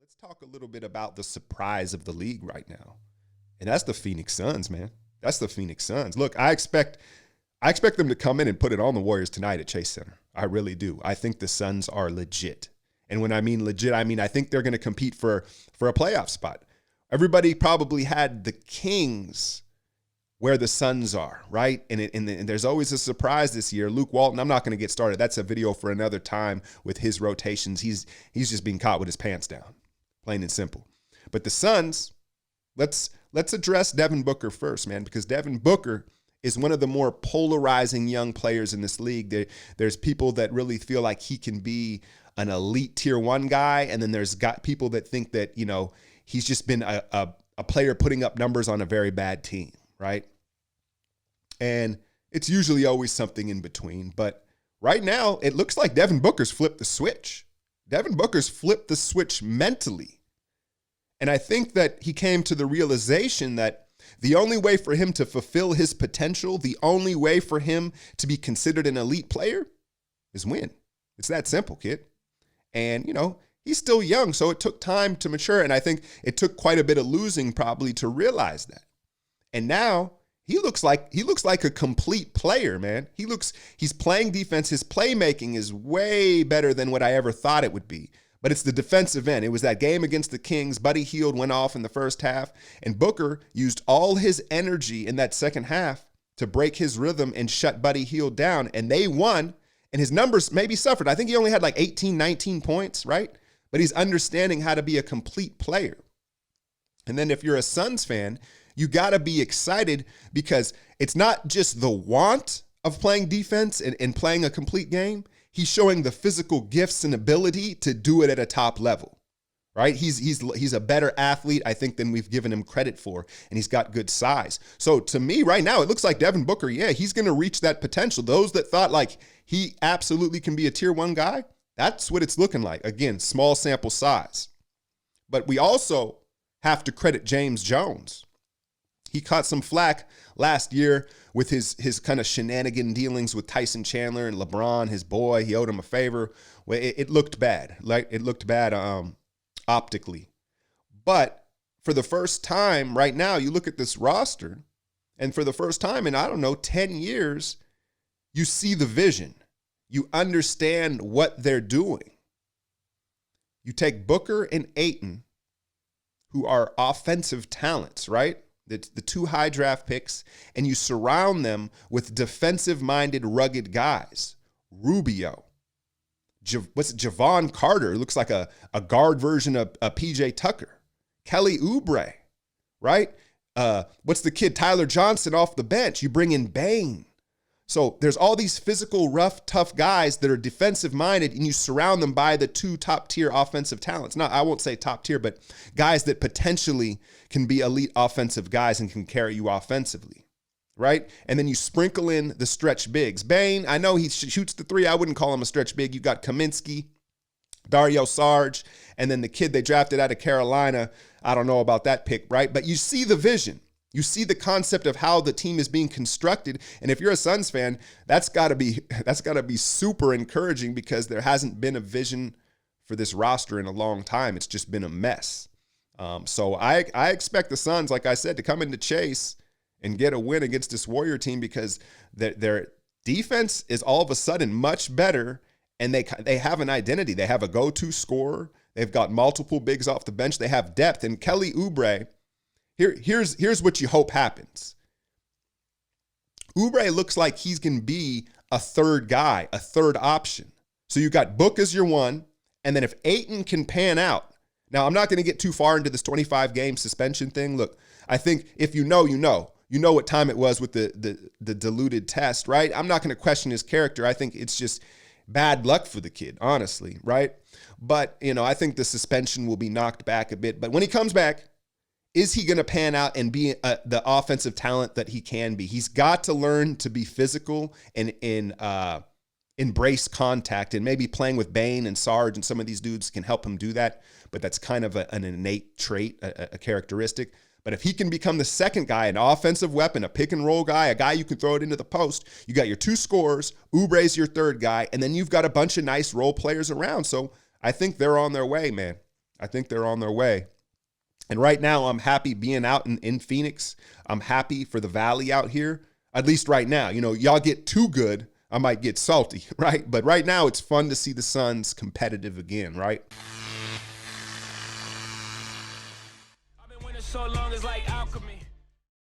Let's talk a little bit about the surprise of the league right now. And that's the Phoenix Suns, man. That's the Phoenix Suns. Look, I expect them to come in and put it on the Warriors tonight at Chase Center. I really do. I think the Suns are legit. And when I mean legit, I mean I think they're going to compete for a playoff spot. Everybody probably had the Kings where the Suns are, right? And there's always a surprise this year. Luke Walton, I'm not going to get started. That's a video for another time with his rotations. He's just being caught with his pants down, plain and simple. But the Suns, let's address Devin Booker first, man, because Devin Booker is one of the more polarizing young players in this league. There's people that really feel like he can be an elite tier 1 guy, and then there's got people that think that, you know, he's just been a player putting up numbers on a very bad team, right? And it's usually always something in between. But right now, it looks like Devin Booker's flipped the switch. Devin Booker's flipped the switch mentally. And I think that he came to the realization that the only way for him to fulfill his potential, the only way for him to be considered an elite player is win. It's that simple, kid. And, you know, he's still young, so it took time to mature. And I think it took quite a bit of losing probably to realize that. And now he looks like a complete player, man. He's playing defense. His playmaking is way better than what I ever thought it would be. But it's the defensive end. It was that game against the Kings. Buddy Hield went off in the first half, and Booker used all his energy in that second half to break his rhythm and shut Buddy Hield down, and they won, and his numbers maybe suffered. I think he only had like 18, 19 points, right? But he's understanding how to be a complete player. And then if you're a Suns fan, you got to be excited because it's not just the want of playing defense and playing a complete game. He's showing the physical gifts and ability to do it at a top level, right? He's a better athlete, I think, than we've given him credit for, and he's got good size. So to me right now, it looks like Devin Booker, yeah, he's going to reach that potential. Those that thought like he absolutely can be a tier 1 guy, that's what it's looking like. Again, small sample size. But we also have to credit James Jones. He caught some flack last year with his kind of shenanigan dealings with Tyson Chandler and LeBron, his boy. He owed him a favor. Well, it looked bad. Like it looked bad optically. But for the first time right now, you look at this roster, and for the first time in, I don't know, 10 years, you see the vision. You understand what they're doing. You take Booker and Ayton, who are offensive talents, right? The 2 high draft picks, and you surround them with defensive-minded, rugged guys. Rubio. Javon Carter? Looks like a guard version of PJ Tucker. Kelly Oubre, right? What's the kid? Tyler Johnson off the bench. You bring in Bane. So there's all these physical, rough, tough guys that are defensive-minded, and you surround them by the 2 top-tier offensive talents. Now, I won't say top-tier, but guys that potentially can be elite offensive guys and can carry you offensively, right? And then you sprinkle in the stretch bigs. Bane, I know he shoots the 3. I wouldn't call him a stretch big. You got Kaminsky, Dario Sarge, and then the kid they drafted out of Carolina. I don't know about that pick, right? But you see the vision. You see the concept of how the team is being constructed. And if you're a Suns fan, that's got to be super encouraging because there hasn't been a vision for this roster in a long time. It's just been a mess. So I expect the Suns, like I said, to come into Chase and get a win against this Warrior team because their defense is all of a sudden much better, and they have an identity. They have a go-to scorer. They've got multiple bigs off the bench. They have depth. And Kelly Oubre, Here's what you hope happens. Oubre looks like he's going to be a third guy, a third option. So you got Book as your 1, and then if Ayton can pan out. Now, I'm not going to get too far into this 25-game suspension thing. Look, I think if you know, you know. You know what time it was with the diluted test, right? I'm not going to question his character. I think it's just bad luck for the kid, honestly, right? But, you know, I think the suspension will be knocked back a bit. But when he comes back, is he going to pan out and be the offensive talent that he can be? He's got to learn to be physical and embrace contact, and maybe playing with Bane and Sarge and some of these dudes can help him do that. But that's kind of an innate trait, a characteristic. But if he can become the second guy, an offensive weapon, a pick and roll guy, a guy you can throw it into the post, you got your 2 scorers, Oubre's your third guy, and then you've got a bunch of nice role players around. So I think they're on their way, man. I think they're on their way. And right now, I'm happy being out in Phoenix. I'm happy for the Valley out here, at least right now. You know, y'all get too good, I might get salty, right? But right now, it's fun to see the Suns competitive again, right? I've been winning so long, it's like Alchemy.